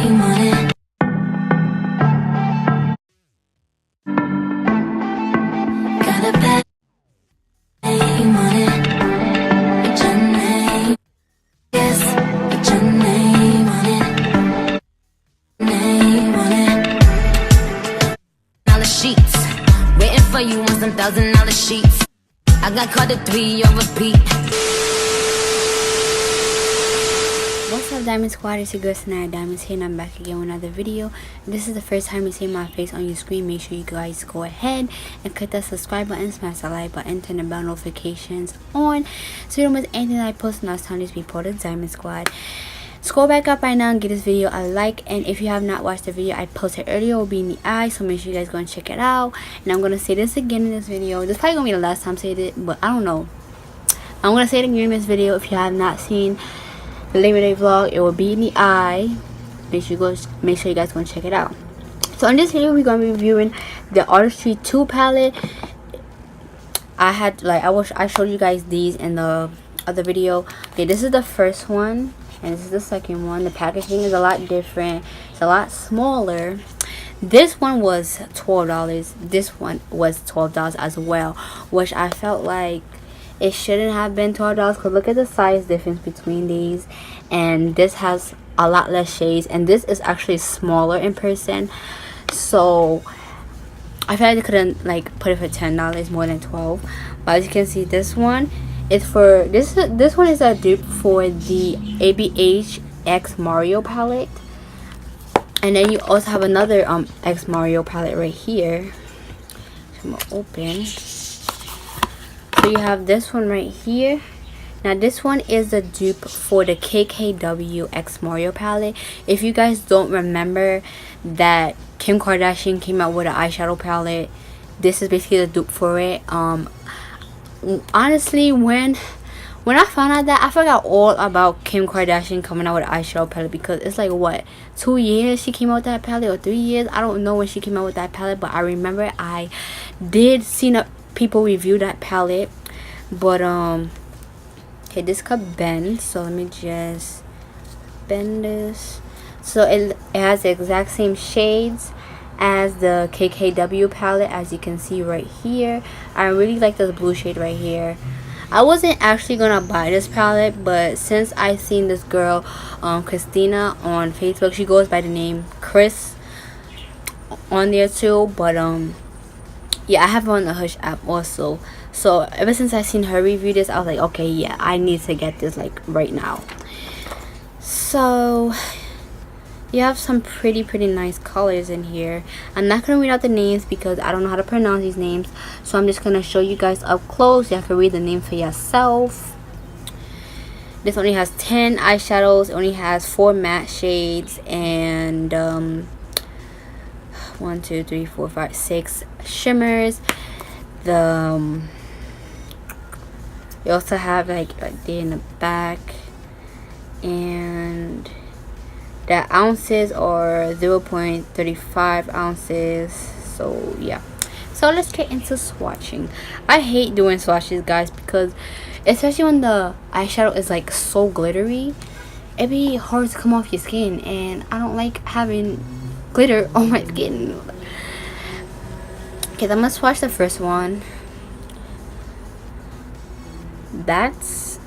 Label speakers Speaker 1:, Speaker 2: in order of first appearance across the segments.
Speaker 1: name on it. Got a bad name on it. Put your name, yes, put your name on it. Name on it. Dollar sheets, waiting for you on some $1,000 sheets. I got caught at 3 on repeat.
Speaker 2: What's up, Diamond Squad? It's your girl Sanaya Diamonds here, and I'm back again with another video. This is the first time you see my face on your screen. Make sure you guys go ahead and click that subscribe button, smash the like button, turn the bell notifications on so you don't miss anything that I post. Now it's time to be part of the Diamond Squad. Scroll back up right now and give this video a like, and if you have not watched the video I posted earlier, it will be in the eye, so make sure you guys go and check it out. And I'm gonna say this again in this video. This is probably gonna be the last time I say it, but I don't know. I'm gonna say it again in this video. If you have not seen the Labor Day vlog, it will be in the eye. Make sure you guys go and check it out. So in this video we're gonna be reviewing the Artistry 2 palette. I showed you guys these in the other video. Okay, this is the first one and this is the second one. The packaging is a lot different. It's a lot smaller. This one was $12. This one was $12 as well, which I felt like it shouldn't have been $12 because look at the size difference between these, and this has a lot less shades, and this is actually smaller in person. So I feel like they couldn't like put it for $10 more than $12. But as you can see, this one is for this one is a dupe for the ABH X Mario palette, and then you also have another X Mario palette right here. I'm gonna open. So you have this one right here. Now this one is the dupe for the KKW X Mario palette. If you guys don't remember that Kim Kardashian came out with an eyeshadow palette, this is basically the dupe for it. Honestly, when I found out that, I forgot all about Kim Kardashian coming out with an eyeshadow palette, because it's like what, 2 years she came out with that palette, or 3 years? I don't know when she came out with that palette, but I remember I did see people review that palette. But okay, this could bend, so let me just bend this. So it has the exact same shades as the KKW palette, as you can see right here. I really like this blue shade right here. I wasn't actually gonna buy this palette, but since I seen this girl Christina on Facebook, she goes by the name Crease on there too, but yeah, I have her on the Hush app also. So ever since I seen her review this, I was like, okay, yeah, I need to get this like right now. So you have some pretty nice colors in here. I'm not gonna read out the names because I don't know how to pronounce these names, so I'm just gonna show you guys up close. You have to read the name for yourself. This only has 10 eyeshadows. It only has 4 matte shades and 1 2 3 4 5 6 shimmers. You also have like right there in the back, and the ounces are 0.35 ounces. So yeah, so let's get into swatching. I hate doing swatches, guys, because especially when the eyeshadow is like so glittery, it'd be hard to come off your skin, and I don't like having glitter on my skin. Okay, I'm gonna swatch the first one. That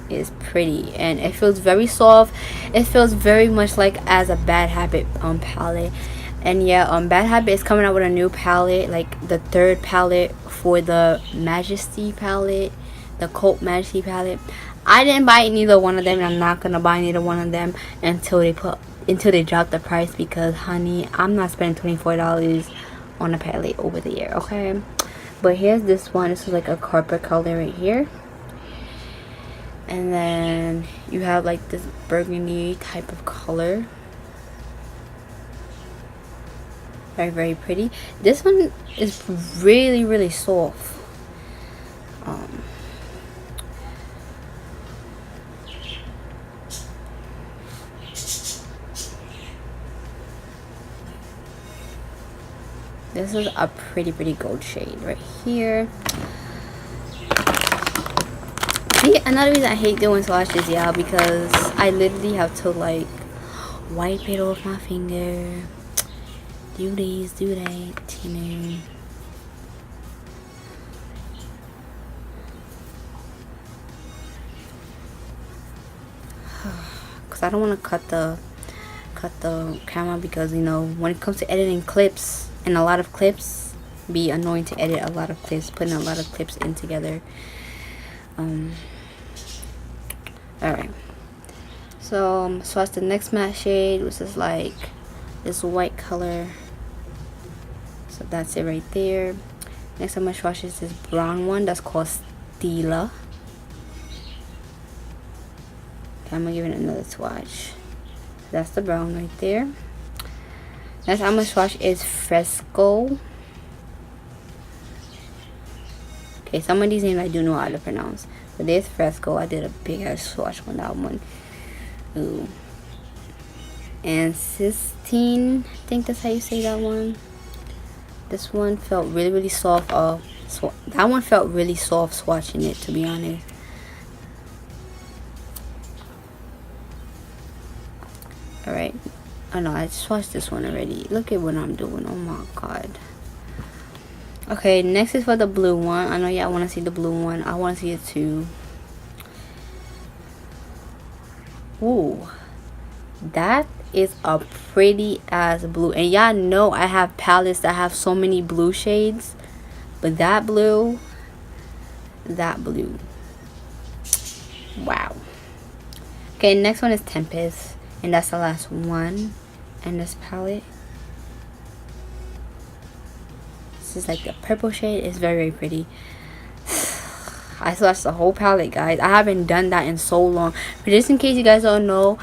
Speaker 2: is pretty, and it feels very soft. It feels very much like as a Bad Habit palette. And yeah, Bad Habit is coming out with a new palette, like the third palette for the Majesty palette, the Cult Majesty palette. I didn't buy neither one of them, and I'm not gonna buy neither one of them until they drop the price, because honey, I'm not spending $24 on a palette over there, okay? But here's this one. This is like a carpet color right here, and then you have like this burgundy type of color. Very pretty. This one is really soft. This is a pretty gold shade right here. See, another reason I hate doing swatches, yeah, because I literally have to like wipe it off my finger. Do these, do that, you know. Cause I don't want to cut the camera, because you know, when it comes to editing clips, and a lot of clips be annoying to edit, a lot of clips, putting a lot of clips in together. Alright, so swatch the next matte shade, which is like this white color. So that's it right there. Next I'm gonna swatch is this brown one that's called Stila. Okay, I'm gonna give it another swatch. That's the brown right there. Next I'm gonna swatch is Fresco. Okay, some of these names I do know how to pronounce, but there's Fresco. I did a big ass swatch on that one. Ooh. And Sistine, I think that's how you say that one. This one felt really soft. That one felt really soft swatching it, to be honest. Alright. Oh no, I swatched this one already. Look at what I'm doing. Oh my god. Okay, next is for the blue one. I know y'all want to see the blue one. I want to see it too. Ooh. That is a pretty ass blue. And y'all know I have palettes that have so many blue shades. But that blue. Wow. Okay, next one is Tempest. And that's the last one in this palette. This is like the purple shade. It's very pretty. I swatched the whole palette, guys. I haven't done that in so long. But just in case you guys don't know,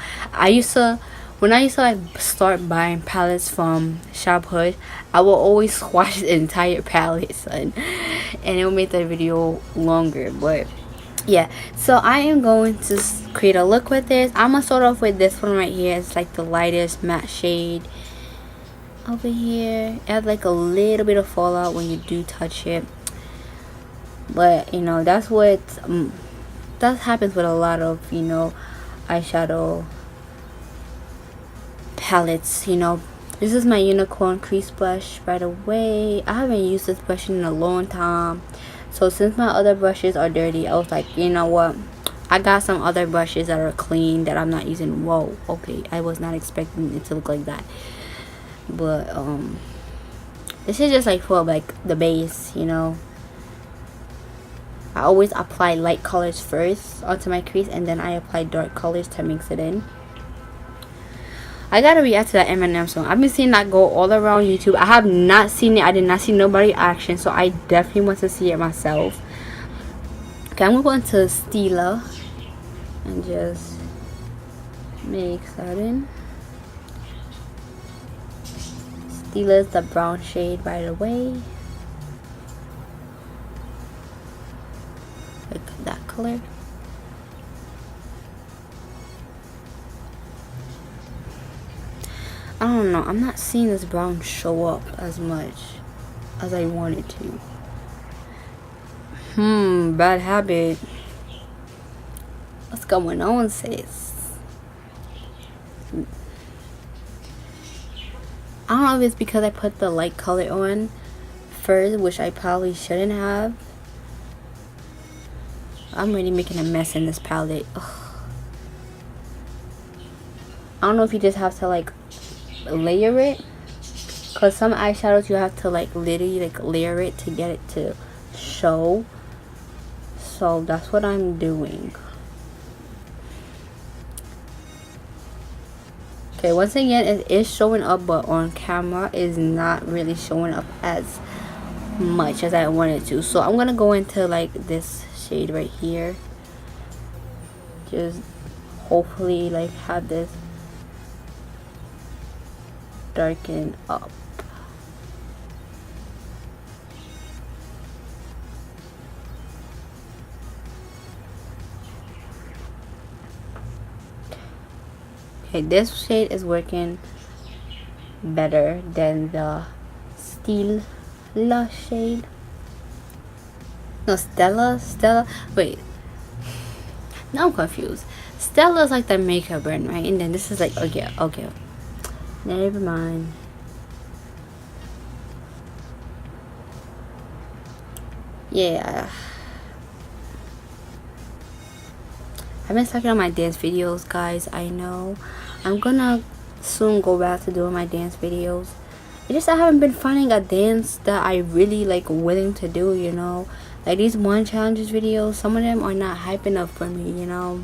Speaker 2: when I used to like start buying palettes from Shop Hood, I will always swatch the entire palette, son. And it will make the video longer. But yeah, so I am going to create a look with this. I'm gonna start off with this one right here. It's like the lightest matte shade over here. It has like a little bit of fallout when you do touch it, but you know, that's what that happens with a lot of, you know, eyeshadow palettes. You know, this is my unicorn crease brush, by the way. I haven't used this brush in a long time, so since my other brushes are dirty, I was like, you know what, I got some other brushes that are clean that I'm not using. Whoa, okay, I was not expecting it to look like that. But this is just like for like the base, you know. I always apply light colors first onto my crease, and then I apply dark colors to mix it in. I gotta react to that Eminem song. I've been seeing that go all around YouTube. I have not seen it. I did not see nobody action, so I definitely want to see it myself. Okay, I'm gonna go into Stila and just mix that in. Stila is the brown shade, by the way. Like that color. I don't know, I'm not seeing this brown show up as much as I want it to. Bad habit. What's going on, sis? I don't know if it's because I put the light color on first, which I probably shouldn't have. I'm really making a mess in this palette. Ugh. I don't know if you just have to like layer it, because some eyeshadows you have to like literally like layer it to get it to show. So that's what I'm doing. Okay, once again, it is showing up, but on camera is not really showing up as much as I wanted to. So I'm gonna go into like this shade right here, just hopefully like have this darken up. Okay, this shade is working better than the Stila shade. No, Stella. Wait. Now I'm confused. Stella is like the makeup brand, right? And then this is like, okay. Never mind. Yeah. I've been slacking on my dance videos, guys. I know. I'm gonna soon go back to doing my dance videos. It's just I haven't been finding a dance that I really like willing to do, you know. Like these one challenges videos, some of them are not hype enough for me, you know.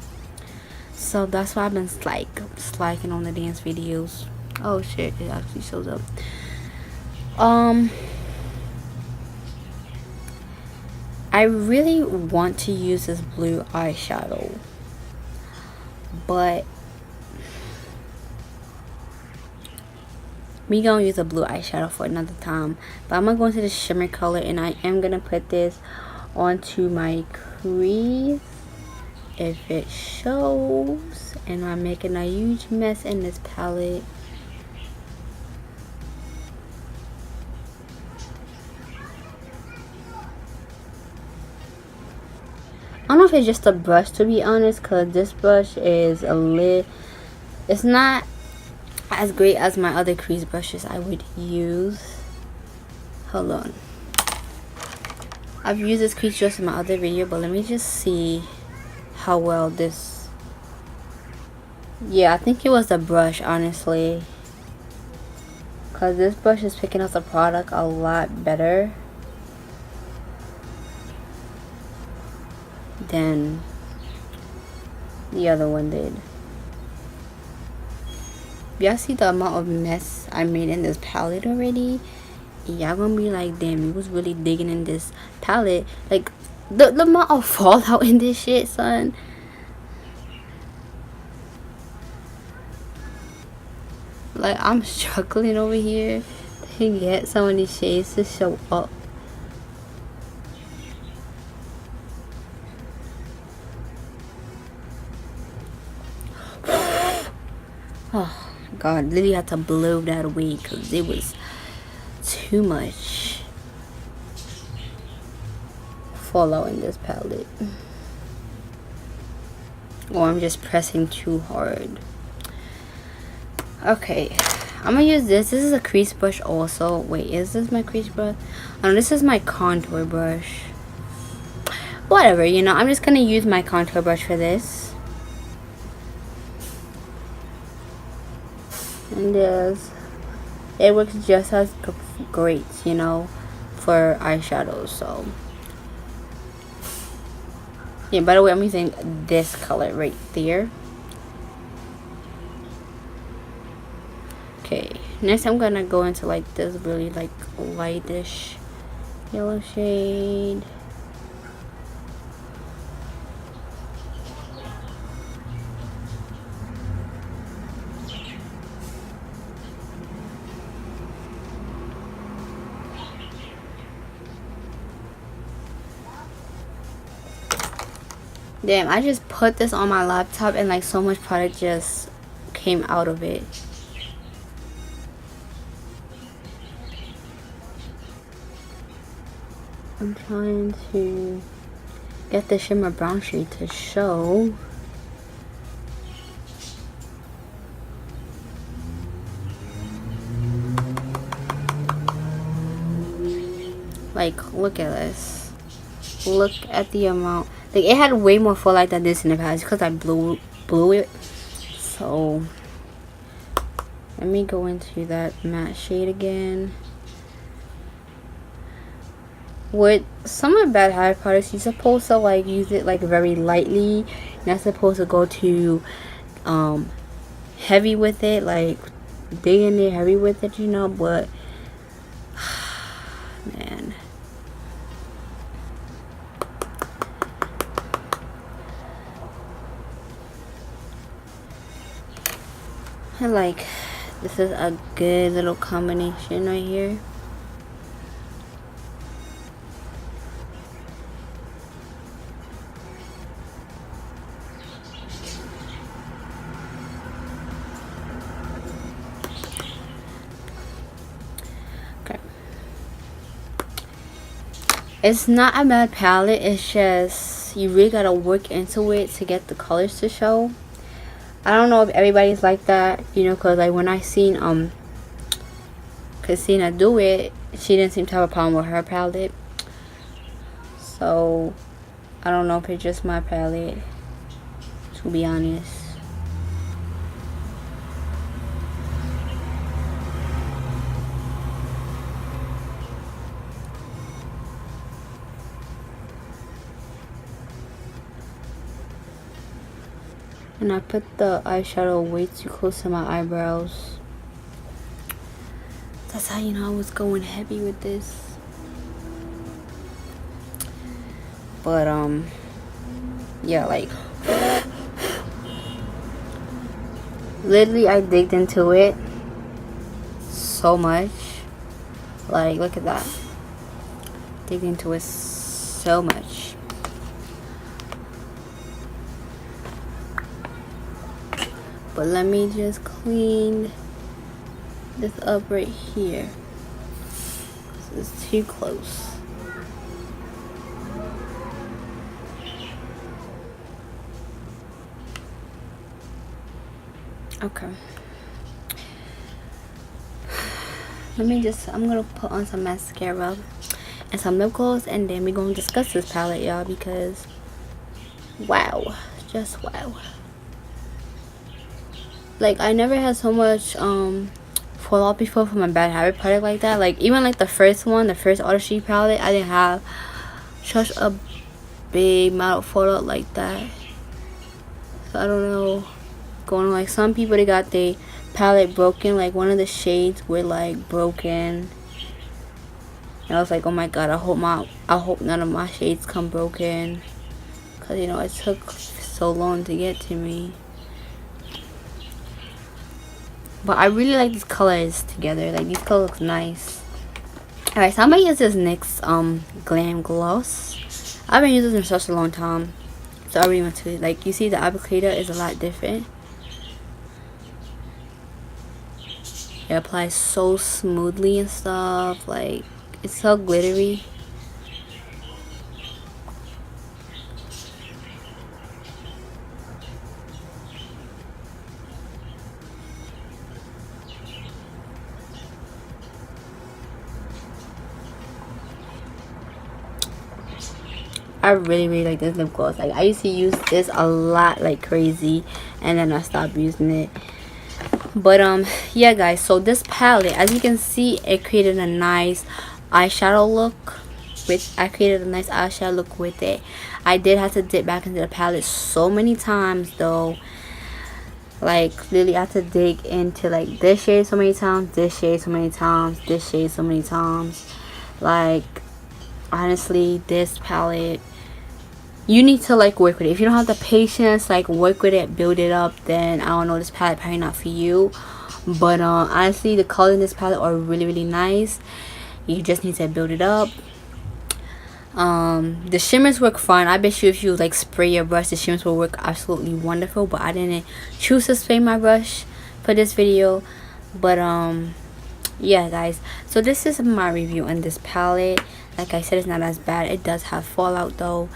Speaker 2: So that's why I've been like slacking on the dance videos. Oh shit, it actually shows up. I really want to use this blue eyeshadow, but we gonna use a blue eyeshadow for another time. But I'm gonna go into the shimmer color, and I am gonna put this onto my crease if it shows. And I'm making a huge mess in this palette. I don't know if it's just a brush, to be honest, because this brush is it's not as great as my other crease brushes I would use. Hold on. I've used this crease just in my other video, but let me just see how well this... Yeah, I think it was the brush, honestly, because this brush is picking up the product a lot better than the other one did. Y'all see the amount of mess I made in this palette already? Y'all gonna be like, damn, you was really digging in this palette. Like the amount of fallout in this shit, son. Like, I'm struggling over here to get some of these shades to show up. Oh god, literally had to blow that away because it was too much fallout in this palette. Or I'm just pressing too hard. Okay, I'm gonna use this. This is a crease brush also. Wait, is this my crease brush? Oh no, this is my contour brush. Whatever, you know, I'm just gonna use my contour brush for this. And it works just as great, you know, for eyeshadows. So yeah, by the way, I'm using this color right there. Okay, next I'm gonna go into like this really like lightish yellow shade. Damn, I just put this on my laptop and like so much product just came out of it. I'm trying to get the shimmer brown shade to show. Like, look at this. Look at the amount. Like, it had way more fallout than this in the past because I blew it. So let me go into that matte shade again. With some of the bad hair products, you're supposed to like use it like very lightly. You're not supposed to go too heavy with it, like dig in there heavy with it, you know. But man, I like this is a good little combination right here. It's not a bad palette, it's just you really gotta work into it to get the colors to show. I don't know if everybody's like that, you know, because like when I seen Christina do it, she didn't seem to have a problem with her palette. So I don't know if it's just my palette, to be honest. And I put the eyeshadow way too close to my eyebrows. That's how you know I was going heavy with this. But yeah, like literally I digged into it so much. Like, look at that. Digged into it so much. But let me just clean this up right here. This is too close. Okay. I'm gonna put on some mascara and some lip gloss, and then we're gonna discuss this palette, y'all, because wow, just wow. Like, I never had so much fallout before from a bad habit product like that. Like, even like the first one, the first artistry palette, I didn't have such a big amount of fallout like that. So I don't know, going on. Like, some people, they got their palette broken, like one of the shades were like broken, and I was like, oh my god, I hope none of my shades come broken, because you know it took so long to get to me. But I really like these colors together. Like, these colors look nice. Alright, so I'm gonna use this NYX Glam Gloss. I've been using this for such a long time, so I really want to, like, you see the applicator is a lot different. It applies so smoothly and stuff. Like, it's so glittery. I really like this lip gloss. Like, I used to use this a lot like crazy, and then I stopped using it. But yeah guys, so this palette, as you can see, it created a nice eyeshadow look with it. I did have to dip back into the palette so many times though. Like, literally I had to dig into like this shade so many times, this shade so many times, this shade so many times. Like, honestly, this palette, you need to like work with it. If you don't have the patience, like, work with it, build it up, then I don't know, this palette probably not for you. But honestly, the colors in this palette are really nice. You just need to build it up. The shimmers work fine. I bet you if you like spray your brush, the shimmers will work absolutely wonderful. But I didn't choose to spray my brush for this video. But yeah guys, so this is my review on this palette. Like I said, it's not as bad. It does have fallout though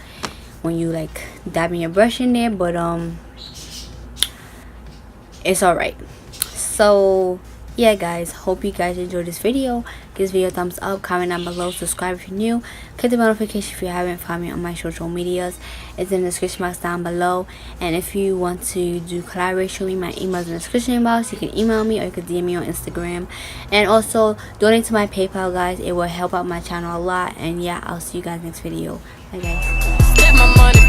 Speaker 2: when you like dabbing your brush in there, but it's alright. So yeah guys, hope you guys enjoyed this video. Give this video a thumbs up, comment down below, subscribe if you're new, click the notification if you haven't. Find me on my social medias, it's in the description box down below. And if you want to do collaboration with me, my email is in the description box. You can email me or you can DM me on Instagram. And also donate to my PayPal guys, it will help out my channel a lot. And yeah, I'll see you guys next video. Bye guys.